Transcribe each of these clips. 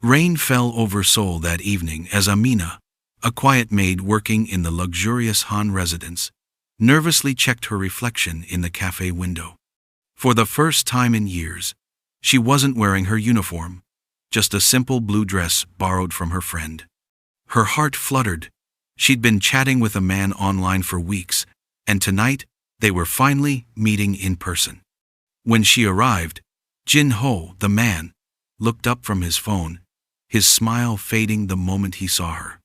Rain fell over Seoul that evening as Amina, a quiet maid working in the luxurious Han residence, nervously checked her reflection in the cafe window. For the first time in years, she wasn't wearing her uniform, just a simple blue dress borrowed from her friend. Her heart fluttered. She'd been chatting with a man online for weeks, and tonight they were finally meeting in person. When she arrived, Jin-ho, the man, looked up from his phone, his smile fading the moment he saw her.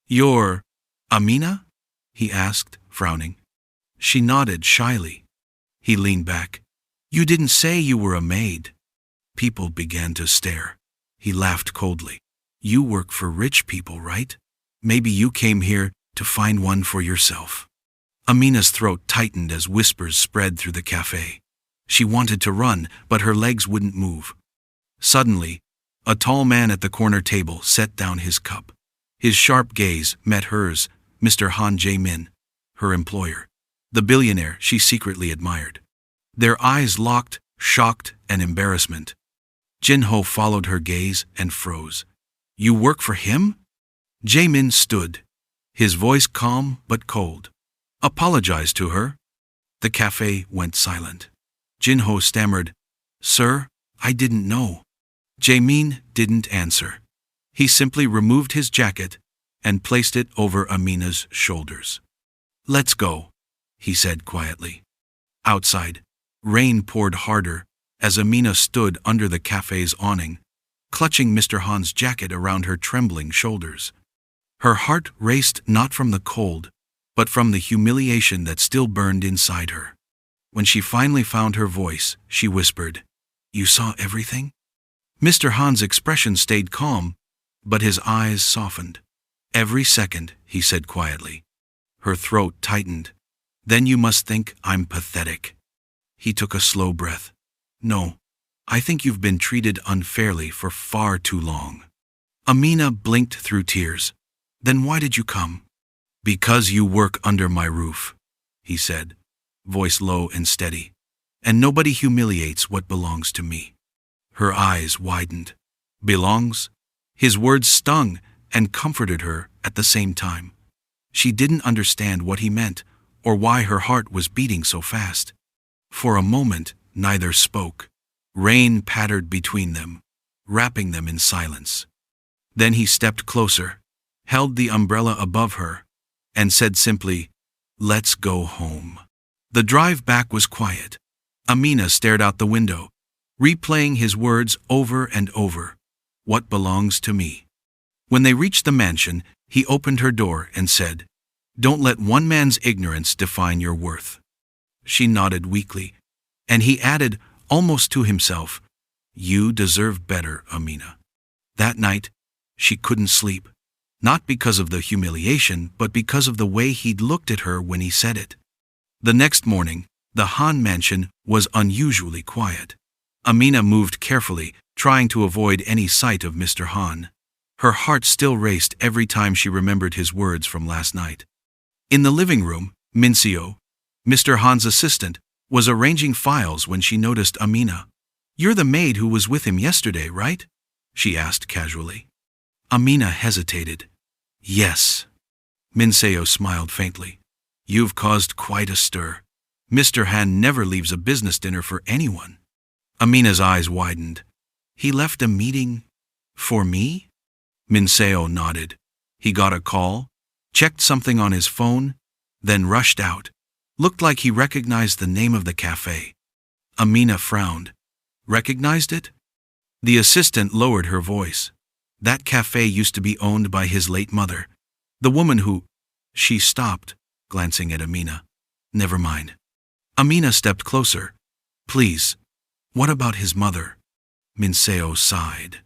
"You're Amina?" he asked, frowning. She nodded shyly. He leaned back. "You didn't say you were a maid." People began to stare. He laughed coldly. "You work for rich people, right? Maybe you came here to find one for yourself." Amina's throat tightened as whispers spread through the cafe. She wanted to run, but her legs wouldn't move. Suddenly, a tall man at the corner table set down his cup. His sharp gaze met hers, Mr. Han Jae-min, her employer, the billionaire she secretly admired. Their eyes locked, shocked and embarrassment. Jin-ho followed her gaze and froze. "You work for him?" Jae-min stood, his voice calm but cold. "Apologize to her." The cafe went silent. Jin-ho stammered, "Sir, I didn't know." Jae-min didn't answer. He simply removed his jacket and placed it over Amina's shoulders. "Let's go," he said quietly. Outside, rain poured harder as Amina stood under the cafe's awning, clutching Mr. Han's jacket around her trembling shoulders. Her heart raced not from the cold, but from the humiliation that still burned inside her. When she finally found her voice, she whispered, "You saw everything?" Mr. Han's expression stayed calm, but his eyes softened. "Every second," he said quietly. Her throat tightened. "Then you must think I'm pathetic." He took a slow breath. "No, I think you've been treated unfairly for far too long." Amina blinked through tears. "Then why did you come?" "Because you work under my roof," he said, voice low and steady. "And nobody humiliates what belongs to me." Her eyes widened. "Belongs?" His words stung and comforted her at the same time. She didn't understand what he meant or why her heart was beating so fast. For a moment, neither spoke. Rain pattered between them, wrapping them in silence. Then he stepped closer, held the umbrella above her, and said simply, "Let's go home." The drive back was quiet. Amina stared out the window, replaying his words over and over. "What belongs to me?" When they reached the mansion, he opened her door and said, "Don't let one man's ignorance define your worth." She nodded weakly, and he added, almost to himself, "You deserve better, Amina." That night, she couldn't sleep, not because of the humiliation, but because of the way he'd looked at her when he said it. The next morning, the Han mansion was unusually quiet. Amina moved carefully, trying to avoid any sight of Mr. Han. Her heart still raced every time she remembered his words from last night. In the living room, Min-seo, Mr. Han's assistant, was arranging files when she noticed Amina. "You're the maid who was with him yesterday, right?" she asked casually. Amina hesitated. "Yes." Min-seo smiled faintly. "You've caused quite a stir. Mr. Han never leaves a business dinner for anyone." Amina's eyes widened. "He left a meeting for me?" Min-seo nodded. "He got a call, checked something on his phone, then rushed out. Looked like he recognized the name of the cafe." Amina frowned. "Recognized it?" The assistant lowered her voice. "That cafe used to be owned by his late mother, the woman who—" She stopped, glancing at Amina. "Never mind." Amina stepped closer. "Please, what about his mother?" Min-seo sighed.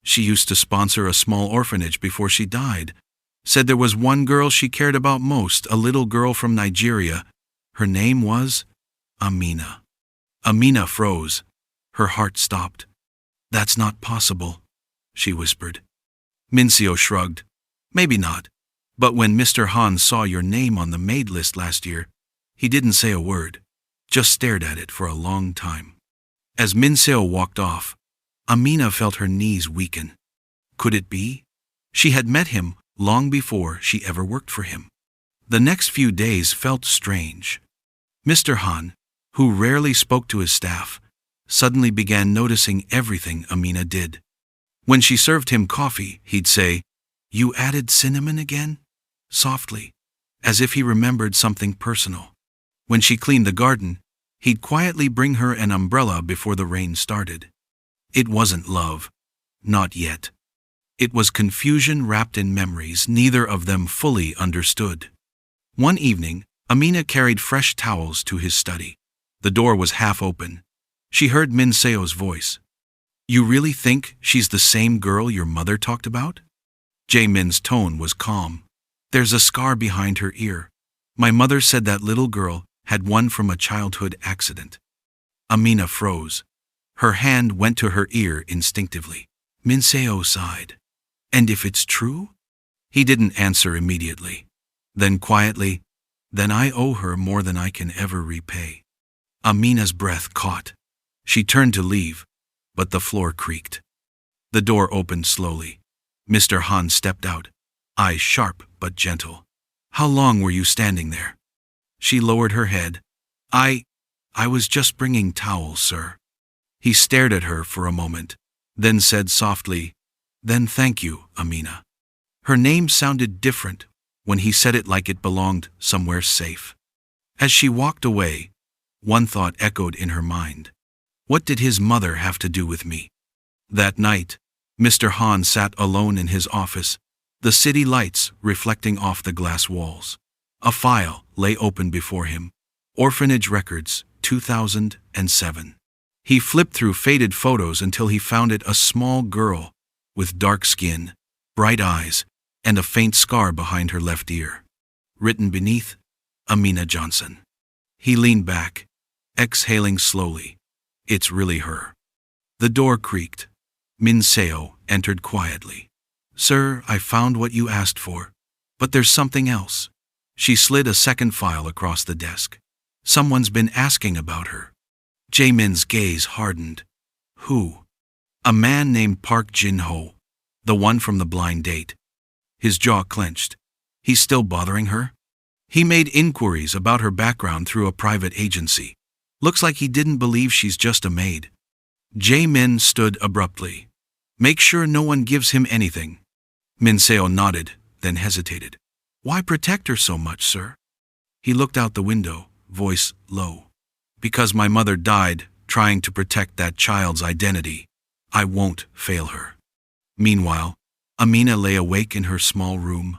"She used to sponsor a small orphanage before she died. Said there was one girl she cared about most, a little girl from Nigeria. Her name was Amina." Amina froze. Her heart stopped. "That's not possible," she whispered. Min-seo shrugged. "Maybe not. But when Mr. Han saw your name on the maid list last year, he didn't say a word, just stared at it for a long time." As Min-seo walked off, Amina felt her knees weaken. Could it be? She had met him long before she ever worked for him. The next few days felt strange. Mr. Han, who rarely spoke to his staff, suddenly began noticing everything Amina did. When she served him coffee, he'd say, "You added cinnamon again?" softly, as if he remembered something personal. When she cleaned the garden, he'd quietly bring her an umbrella before the rain started. It wasn't love. Not yet. It was confusion wrapped in memories neither of them fully understood. One evening, Amina carried fresh towels to his study. The door was half open. She heard Min Seo's voice. "You really think she's the same girl your mother talked about?" Jae-min's tone was calm. "There's a scar behind her ear. My mother said that little girl had one from a childhood accident." Amina froze. Her hand went to her ear instinctively. Min Seo sighed. "And if it's true?" He didn't answer immediately. Then quietly, "Then I owe her more than I can ever repay." Amina's breath caught. She turned to leave, but the floor creaked. The door opened slowly. Mr. Han stepped out, eyes sharp but gentle. "How long were you standing there?" She lowered her head. I was just bringing towels, sir." He stared at her for a moment, then said softly, "Then thank you, Amina." Her name sounded different when he said it like it belonged somewhere safe. As she walked away, one thought echoed in her mind. What did his mother have to do with me? That night, Mr. Han sat alone in his office, the city lights reflecting off the glass walls. A file lay open before him. Orphanage Records, 2007. He flipped through faded photos until he found it a small girl with dark skin, bright eyes, and a faint scar behind her left ear. Written beneath, Amina Johnson. He leaned back, exhaling slowly. It's really her. The door creaked. Min Seo entered quietly. "Sir, I found what you asked for. But there's something else." She slid a second file across the desk. "Someone's been asking about her." Jae-min's gaze hardened. "Who?" "A man named Park Jin-ho, the one from the blind date." His jaw clenched. "He's still bothering her?" He made inquiries about her background through a private agency. Looks like he didn't believe she's just a maid. Jae-min stood abruptly. "Make sure no one gives him anything." Min Seo nodded, then hesitated. "Why protect her so much, sir?" He looked out the window, voice low. "Because my mother died trying to protect that child's identity. I won't fail her." Meanwhile, Amina lay awake in her small room,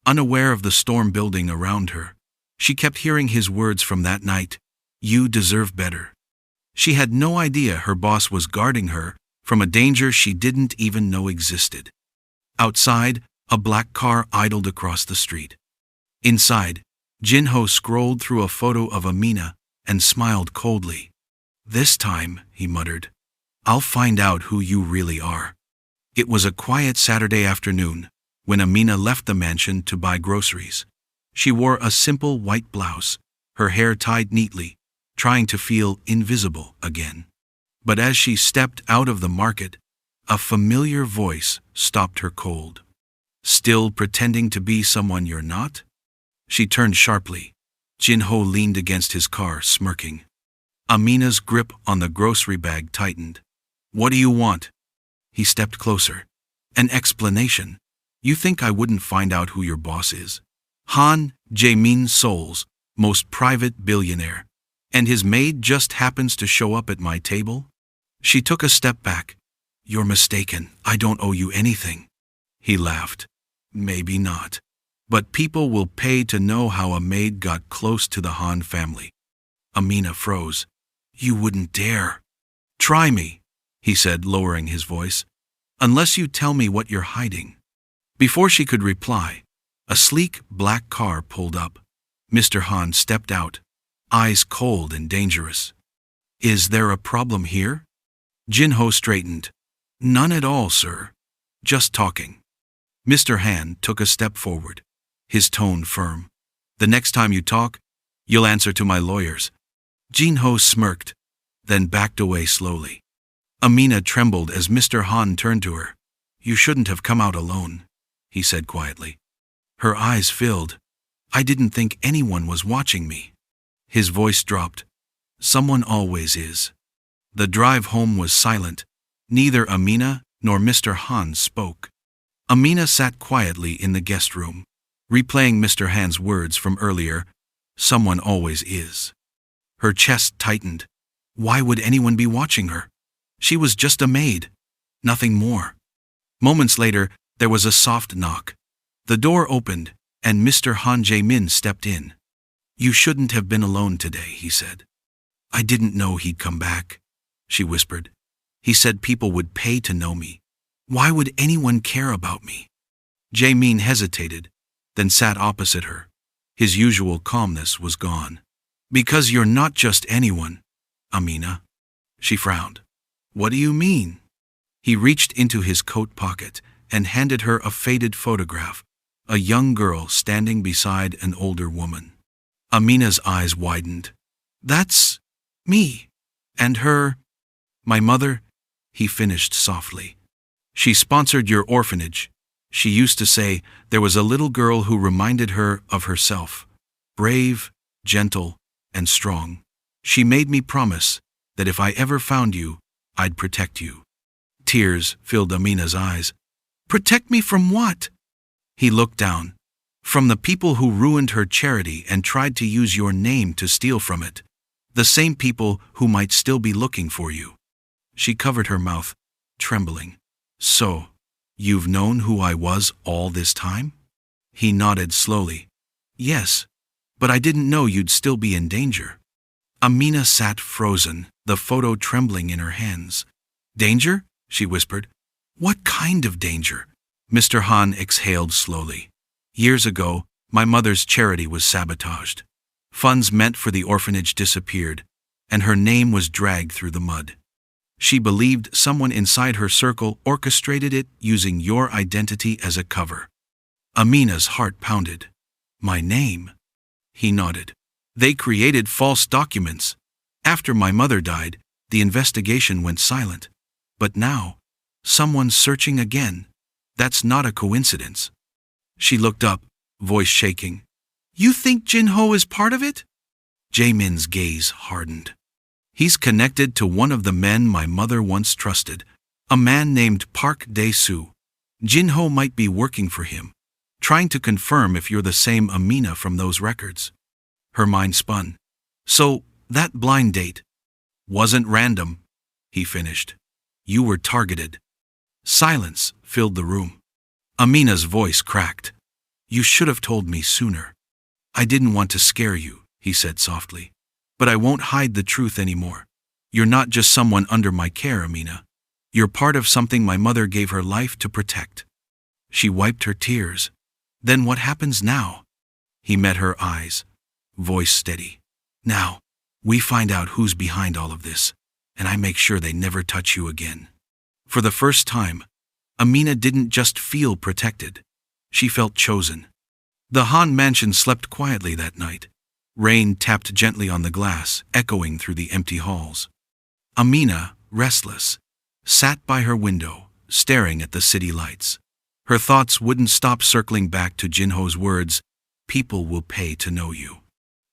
unaware of the storm building around her. She kept hearing his words from that night. "You deserve better." She had no idea her boss was guarding her from a danger she didn't even know existed. Outside, a black car idled across the street. Inside, Jin-ho scrolled through a photo of Amina and smiled coldly. "This time," he muttered, "I'll find out who you really are." It was a quiet Saturday afternoon when Amina left the mansion to buy groceries. She wore a simple white blouse, her hair tied neatly, trying to feel invisible again. But as she stepped out of the market, a familiar voice stopped her cold. "Still pretending to be someone you're not?" She turned sharply. Jin-ho leaned against his car, smirking. Amina's grip on the grocery bag tightened. "What do you want?" He stepped closer. "An explanation. You think I wouldn't find out who your boss is? Han, Jae-min Seoul's most private billionaire. And his maid just happens to show up at my table?" She took a step back. "You're mistaken. I don't owe you anything." He laughed. "Maybe not. But people will pay to know how a maid got close to the Han family." Amina froze. "You wouldn't dare." "Try me," he said, lowering his voice. "Unless you tell me what you're hiding." Before she could reply, a sleek black car pulled up. Mr. Han stepped out, eyes cold and dangerous. "Is there a problem here?" Jin-ho straightened. "None at all, sir. Just talking." Mr. Han took a step forward, his tone firm. "The next time you talk, you'll answer to my lawyers." Jin-ho smirked, then backed away slowly. Amina trembled as Mr. Han turned to her. You shouldn't have come out alone, he said quietly. Her eyes filled. I didn't think anyone was watching me. His voice dropped. Someone always is. The drive home was silent. Neither Amina nor Mr. Hans spoke. Amina sat quietly in the guest room, replaying Mr. Hans' words from earlier, someone always is. Her chest tightened. Why would anyone be watching her? She was just a maid, nothing more. Moments later, there was a soft knock. The door opened, and Mr. Han Jae-min stepped in. You shouldn't have been alone today, he said. I didn't know he'd come back, she whispered. He said people would pay to know me. Why would anyone care about me? Jae-min hesitated, then sat opposite her. His usual calmness was gone. Because you're not just anyone, Amina. She frowned. What do you mean? He reached into his coat pocket and handed her a faded photograph, a young girl standing beside an older woman. Amina's eyes widened. That's me. And her. My mother, he finished softly. She sponsored your orphanage. She used to say there was a little girl who reminded her of herself. Brave, gentle, and strong. She made me promise that if I ever found you, I'd protect you. Tears filled Amina's eyes. Protect me from what? He looked down. From the people who ruined her charity and tried to use your name to steal from it. The same people who might still be looking for you. She covered her mouth, trembling. So, you've known who I was all this time? He nodded slowly. Yes, but I didn't know you'd still be in danger. Amina sat frozen, the photo trembling in her hands. Danger? She whispered. What kind of danger? Mr. Han exhaled slowly. Years ago, my mother's charity was sabotaged. Funds meant for the orphanage disappeared, and her name was dragged through the mud. She believed someone inside her circle orchestrated it using your identity as a cover. Amina's heart pounded. My name? He nodded. They created false documents. After my mother died, the investigation went silent. But now, someone's searching again. That's not a coincidence. She looked up, voice shaking. You think Jin-ho is part of it? Jae-min's gaze hardened. He's connected to one of the men my mother once trusted, a man named Park Dae-soo. Jin-ho might be working for him, trying to confirm if you're the same Amina from those records. Her mind spun. So, that blind date wasn't random, he finished. You were targeted. Silence filled the room. Amina's voice cracked. You should have told me sooner. I didn't want to scare you, he said softly. But I won't hide the truth anymore. You're not just someone under my care, Amina. You're part of something my mother gave her life to protect. She wiped her tears. Then what happens now? He met her eyes, voice steady. Now, we find out who's behind all of this, and I make sure they never touch you again. For the first time, Amina didn't just feel protected. She felt chosen. The Han mansion slept quietly that night. Rain tapped gently on the glass, echoing through the empty halls. Amina, restless, sat by her window, staring at the city lights. Her thoughts wouldn't stop circling back to Jin-ho's words, people will pay to know you.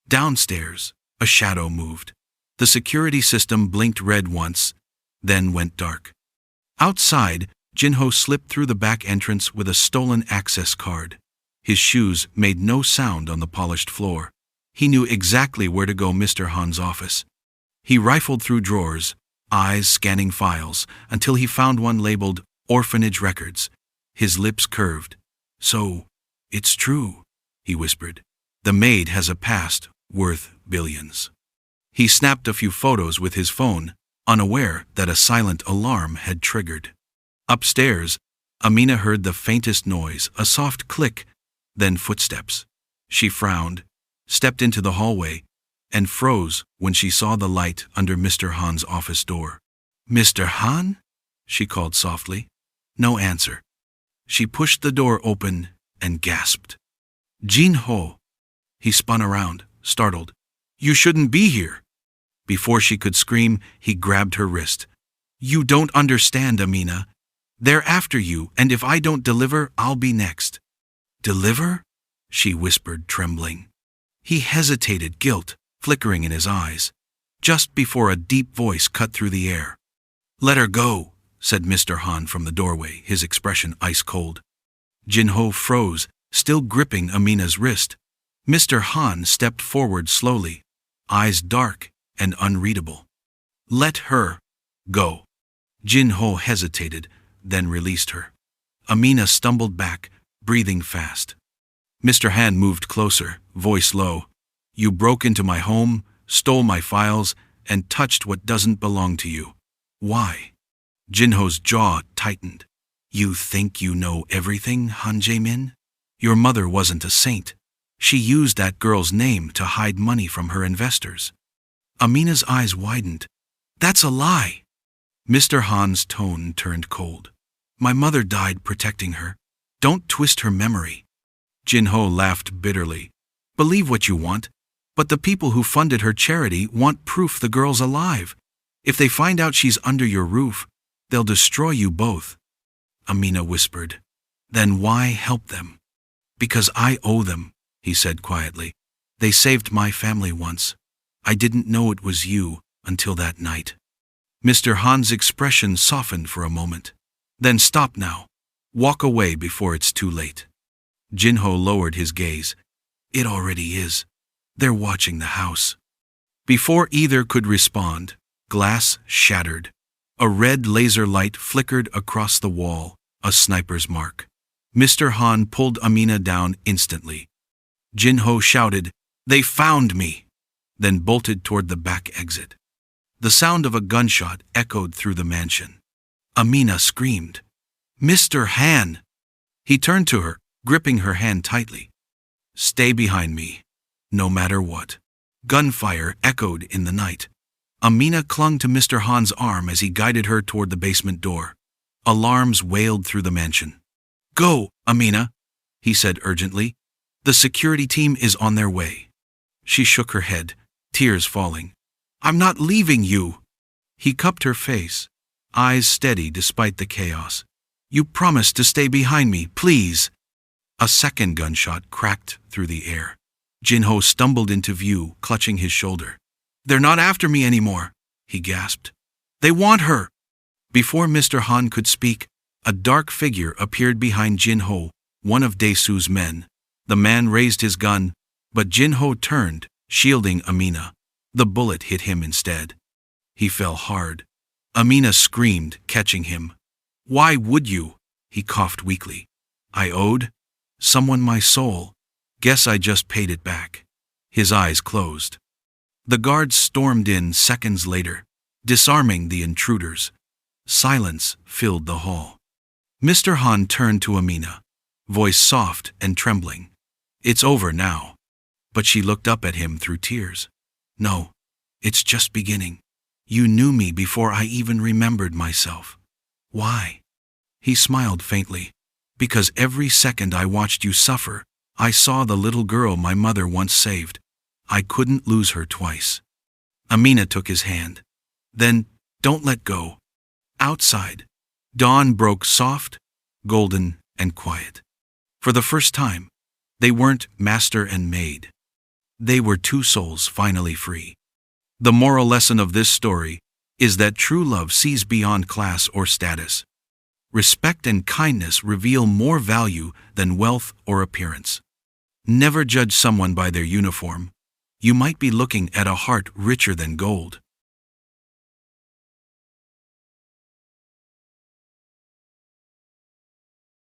Downstairs, a shadow moved. The security system blinked red once, then went dark. Outside, Jin-ho slipped through the back entrance with a stolen access card. His shoes made no sound on the polished floor. He knew exactly where to go Mr. Han's office. He rifled through drawers, eyes scanning files, until he found one labeled Orphanage Records. His lips curved. So, it's true, he whispered. The maid has a past worth billions. He snapped a few photos with his phone, unaware that a silent alarm had triggered. Upstairs, Amina heard the faintest noise, a soft click, then footsteps. She frowned, stepped into the hallway, and froze when she saw the light under Mr. Han's office door. Mr. Han? She called softly. No answer. She pushed the door open and gasped. Jin-ho. He spun around, startled. You shouldn't be here. Before she could scream, he grabbed her wrist. You don't understand, Amina. They're after you, and if I don't deliver, I'll be next." "Deliver?" she whispered, trembling. He hesitated, guilt flickering in his eyes, just before a deep voice cut through the air. "Let her go," said Mr. Han from the doorway, his expression ice-cold. Jinho froze, still gripping Amina's wrist. Mr. Han stepped forward slowly, eyes dark and unreadable. "Let her go." Jinho hesitated, then released her. Amina stumbled back, breathing fast. Mr. Han moved closer, voice low. "You broke into my home, stole my files, and touched what doesn't belong to you. Why?" Jinho's jaw tightened. "You think you know everything, Han Jae-min? Your mother wasn't a saint. She used that girl's name to hide money from her investors." Amina's eyes widened. "That's a lie." Mr. Han's tone turned cold. "My mother died protecting her. Don't twist her memory." Jinho laughed bitterly. "Believe what you want, but the people who funded her charity want proof the girl's alive. If they find out she's under your roof, they'll destroy you both." Amina whispered. "Then why help them?" "Because I owe them," he said quietly. "They saved my family once. I didn't know it was you until that night." Mr. Han's expression softened for a moment. "Then stop now. Walk away before it's too late." Jinho lowered his gaze. "It already is. They're watching the house." Before either could respond, glass shattered. A red laser light flickered across the wall, a sniper's mark. Mr. Han pulled Amina down instantly. Jinho shouted, "They found me!" then bolted toward the back exit. The sound of a gunshot echoed through the mansion. Amina screamed, "Mr. Han!" He turned to her, gripping her hand tightly. "Stay behind me, no matter what." Gunfire echoed in the night. Amina clung to Mr. Han's arm as he guided her toward the basement door. Alarms wailed through the mansion. "Go, Amina," he said urgently. "The security team is on their way." She shook her head, tears falling. "I'm not leaving you." He cupped her face, eyes steady despite the chaos. "You promised to stay behind me, please." A second gunshot cracked through the air. Jinho stumbled into view, clutching his shoulder. "They're not after me anymore," he gasped. "They want her." Before Mr. Han could speak, a dark figure appeared behind Jinho, one of Dae-soo's men. The man raised his gun, but Jinho turned, shielding Amina. The bullet hit him instead. He fell hard. Amina screamed, catching him. "Why would you?" he coughed weakly. "I owed someone my soul. Guess I just paid it back." His eyes closed. The guards stormed in seconds later, disarming the intruders. Silence filled the hall. Mr. Han turned to Amina, voice soft and trembling. "It's over now." But she looked up at him through tears. "No, it's just beginning. You knew me before I even remembered myself." "Why?" He smiled faintly. "Because every second I watched you suffer, I saw the little girl my mother once saved. I couldn't lose her twice." Amina took his hand. "Then, don't let go." Outside, dawn broke soft, golden, and quiet. For the first time, they weren't master and maid. They were two souls finally free. The moral lesson of this story is that true love sees beyond class or status. Respect and kindness reveal more value than wealth or appearance. Never judge someone by their uniform. You might be looking at a heart richer than gold.